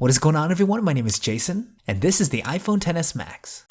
What is going on, everyone? My name is Jason, and this is the iPhone XS Max.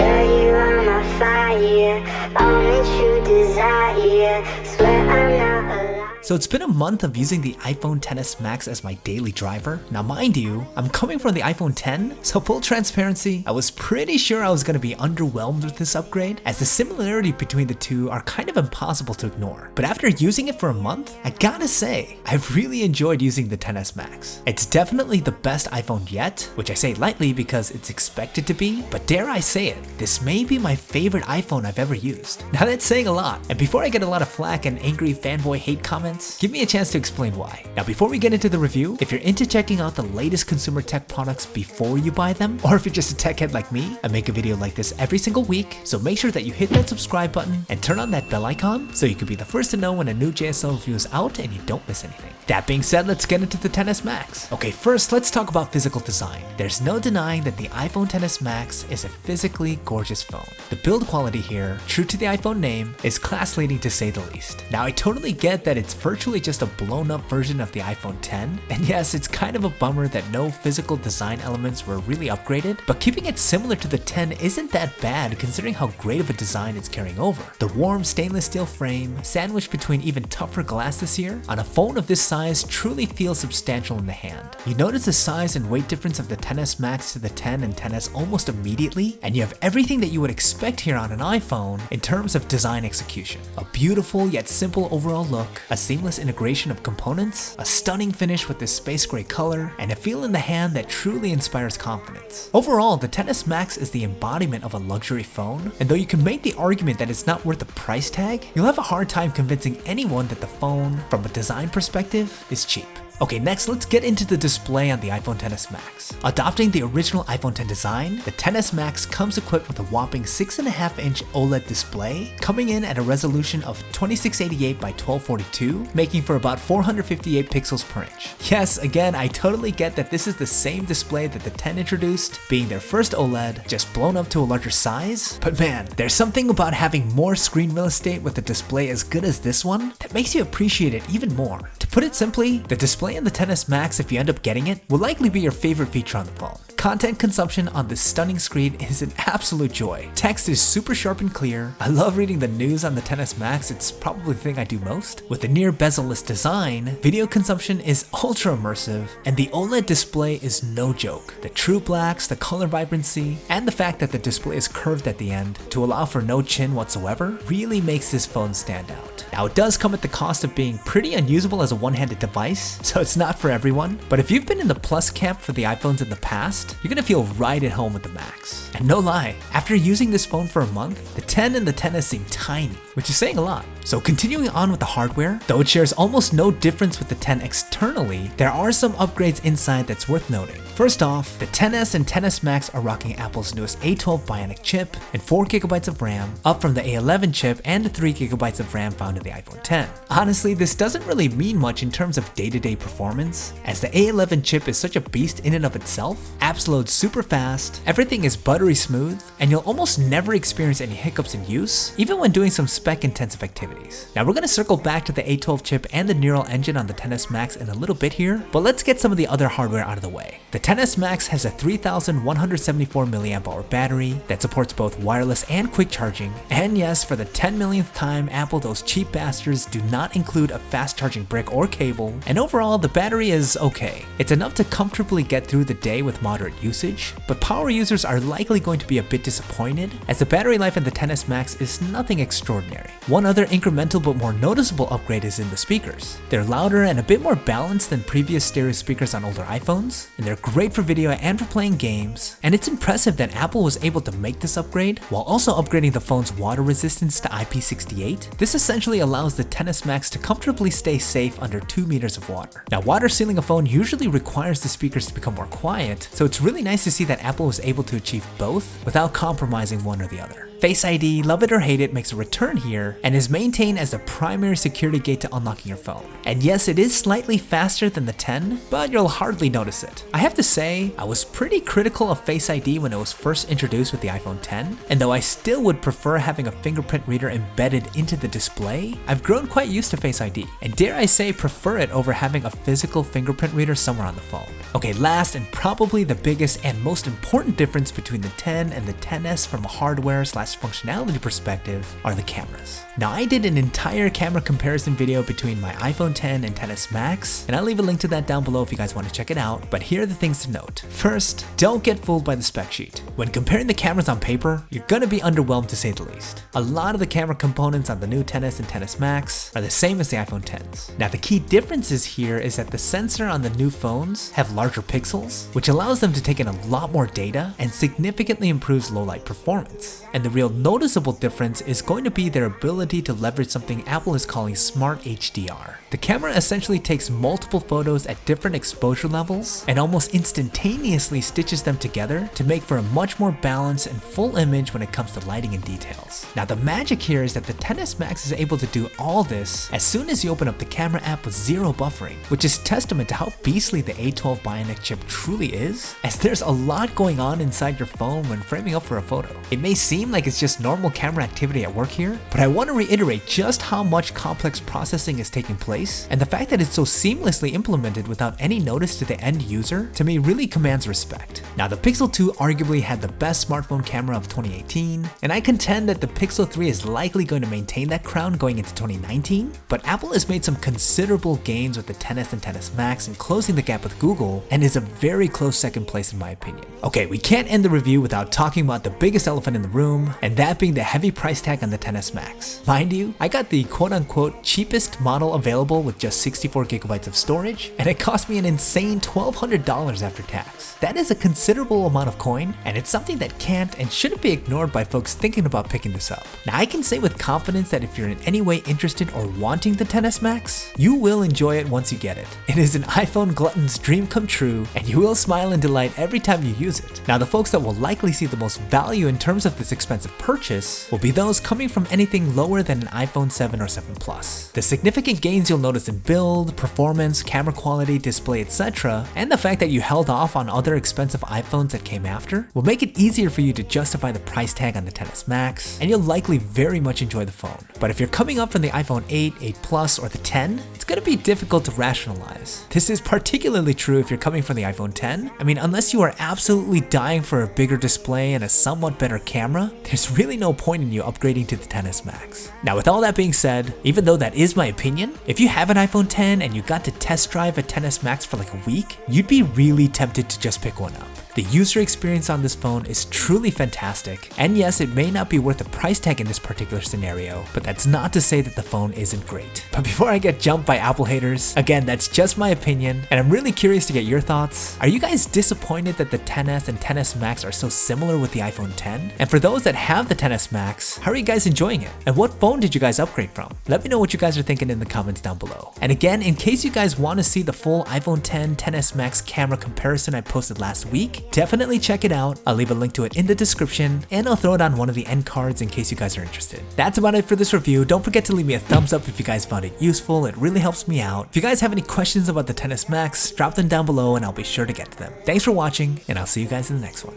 So it's been a month of using the iPhone XS Max as my daily driver. Now mind you, I'm coming from the iPhone X, so full transparency, I was pretty sure I was going to be underwhelmed with this upgrade, as the similarity between the two are kind of impossible to ignore. But after using it for a month, I gotta say, I've really enjoyed using the XS Max. It's definitely the best iPhone yet, which I say lightly because it's expected to be, but dare I say it, this may be my favorite iPhone I've ever used. Now that's saying a lot, and before I get a lot of flack and angry fanboy hate comments, give me a chance to explain why. Now before we get into the review, if you're into checking out the latest consumer tech products before you buy them, or if you're just a tech head like me, I make a video like this every single week, so make sure that you hit that subscribe button and turn on that bell icon so you can be the first to know when a new JSL review is out and you don't miss anything. That being said, let's get into the XS Max. Okay, first let's talk about physical design. There's no denying that the iPhone XS Max is a physically gorgeous phone. The build quality here, true to the iPhone name, is class leading to say the least. Now I totally get that it's virtually just a blown up version of the iPhone X, and yes, it's kind of a bummer that no physical design elements were really upgraded, but keeping it similar to the X isn't that bad considering how great of a design it's carrying over. The warm stainless steel frame, sandwiched between even tougher glass this year, on a phone of this size truly feels substantial in the hand. You notice the size and weight difference of the XS Max to the X and XS almost immediately, and you have everything that you would expect here on an iPhone in terms of design execution. A beautiful yet simple overall look, a seamless integration of components, a stunning finish with this space gray color, and a feel in the hand that truly inspires confidence. Overall, the XS Max is the embodiment of a luxury phone, and though you can make the argument that it's not worth the price tag, you'll have a hard time convincing anyone that the phone, from a design perspective, is cheap. Okay, next let's get into the display on the iPhone XS Max. Adopting the original iPhone X design, the XS Max comes equipped with a whopping 6.5-inch OLED display, coming in at a resolution of 2688 by 1242, making for about 458 pixels per inch. Yes, again, I totally get that this is the same display that the X introduced, being their first OLED, just blown up to a larger size, but man, there's something about having more screen real estate with a display as good as this one that makes you appreciate it even more. To put it simply, the display in the XS Max, if you end up getting it, will likely be your favorite feature on the phone. Content consumption on this stunning screen is an absolute joy. Text is super sharp and clear. I love reading the news on the XS Max, it's probably the thing I do most. With the near bezel-less design, video consumption is ultra immersive, and the OLED display is no joke. The true blacks, the color vibrancy, and the fact that the display is curved at the end to allow for no chin whatsoever really makes this phone stand out. Now it does come at the cost of being pretty unusable as a one-handed device, so it's not for everyone, but if you've been in the plus camp for the iPhones in the past, you're gonna feel right at home with the Max. And no lie, after using this phone for a month, the X and the XS seem tiny, which is saying a lot. So continuing on with the hardware, though it shares almost no difference with the X externally, there are some upgrades inside that's worth noting. First off, the XS and XS Max are rocking Apple's newest A12 Bionic chip and 4GB of RAM, up from the A11 chip and the 3GB of RAM found in the iPhone X. Honestly, this doesn't really mean much in terms of day-to-day performance, as the A11 chip is such a beast in and of itself. Apps load super fast, everything is buttery smooth, and you'll almost never experience any hiccups in use, even when doing some spec-intensive activities. Now we're gonna circle back to the A12 chip and the Neural Engine on the XS Max in a little bit here, but let's get some of the other hardware out of the way. The XS Max has a 3174 mAh battery that supports both wireless and quick charging, and yes, for the 10 millionth time, Apple, those cheap bastards, do not include a fast charging brick or cable, and overall the battery is okay. It's enough to comfortably get through the day with moderate usage, but power users are likely going to be a bit disappointed, as the battery life in the XS Max is nothing extraordinary. One other incremental but more noticeable upgrade is in the speakers. They're louder and a bit more balanced than previous stereo speakers on older iPhones, and they're great for video and for playing games, and it's impressive that Apple was able to make this upgrade while also upgrading the phone's water resistance to IP68. This essentially allows the XS Max to comfortably stay safe under 2 meters of water. Now, water sealing a phone usually requires the speakers to become more quiet, so it's really nice to see that Apple was able to achieve both without compromising one or the other. Face ID, love it or hate it, makes a return here and is maintained as the primary security gate to unlocking your phone. And yes, it is slightly faster than the 10, but you'll hardly notice it. I have to say, I was pretty critical of Face ID when it was first introduced with the iPhone 10, and though I still would prefer having a fingerprint reader embedded into the display, I've grown quite used to Face ID, and dare I say prefer it over having a physical fingerprint reader somewhere on the phone. Okay, last and probably the biggest and most important difference between the 10 and the XS from a hardware/functionality perspective are the cameras. Now, I did an entire camera comparison video between my iPhone 10 and XS Max, and I'll leave a link to that down below if you guys want to check it out, but here are the things to note. First, don't get fooled by the spec sheet. When comparing the cameras on paper, you're gonna be underwhelmed to say the least. A lot of the camera components on the new XS and XS Max are the same as the iPhone 10s. Now, the key differences here is that the sensor on the new phones have larger pixels, which allows them to take in a lot more data and significantly improves low light performance. And the real noticeable difference is going to be their ability to leverage something Apple is calling Smart HDR. The camera essentially takes multiple photos at different exposure levels and almost instantaneously stitches them together to make for a much more balanced and full image when it comes to lighting and details. Now, the magic here is that the XS Max is able to do all this as soon as you open up the camera app with zero buffering, which is testament to how beastly the A12 Bionic chip truly is, as there's a lot going on inside your phone when framing up for a photo. It may seem like it's just normal camera activity at work here, but I want to reiterate just how much complex processing is taking place, and the fact that it's so seamlessly implemented without any notice to the end user, to me really commands respect. Now, the Pixel 2 arguably had the best smartphone camera of 2018, and I contend that the Pixel 3 is likely going to maintain that crown going into 2019, but Apple has made some considerable gains with the XS and XS Max in closing the gap with Google, and is a very close second place in my opinion. Okay, we can't end the review without talking about the biggest elephant in the room, and that being the heavy price tag on the XS Max. Mind you, I got the quote-unquote cheapest model available with just 64 gigabytes of storage, and it cost me an insane $1,200 after tax. That is a considerable amount of coin, and it's something that can't and shouldn't be ignored by folks thinking about picking this up. Now, I can say with confidence that if you're in any way interested or wanting the XS Max, you will enjoy it once you get it. It is an iPhone glutton's dream come true, and you will smile in delight every time you use it. Now, the folks that will likely see the most value in terms of this expensive purchase will be those coming from anything lower than an iPhone 7 or 7 Plus. The significant gains you'll notice in build, performance, camera quality, display, etc., and the fact that you held off on other expensive iPhones that came after will make it easier for you to justify the price tag on the XS Max, and you'll likely very much enjoy the phone. But if you're coming up from the iPhone 8, 8 Plus, or the 10, it's gonna be difficult to rationalize. This is particularly true if you're coming from the iPhone 10. I mean, unless you are absolutely dying for a bigger display and a somewhat better camera, there's really no point in you upgrading to the XS Max. Now, with all that being said, even though that is my opinion, if you have an iPhone 10 and you got to test drive a XS Max for like a week, you'd be really tempted to just pick one up. The user experience on this phone is truly fantastic, and yes, it may not be worth the price tag in this particular scenario, but that's not to say that the phone isn't great. But before I get jumped by Apple haters, again, that's just my opinion, and I'm really curious to get your thoughts. Are you guys disappointed that the XS and XS Max are so similar with the iPhone 10? And for those that have the XS Max, how are you guys enjoying it? And what phone did you guys upgrade from? Let me know what you guys are thinking in the comments down below. And again, in case you guys want to see the full iPhone 10 XS Max camera comparison I posted last week, definitely check it out. I'll leave a link to it in the description, and I'll throw it on one of the end cards in case you guys are interested. That's about it for this review. Don't forget to leave me a thumbs up if you guys found it useful. It really helps me out. If you guys have any questions about the XS Max, drop them down below and I'll be sure to get to them. Thanks for watching, and I'll see you guys in the next one.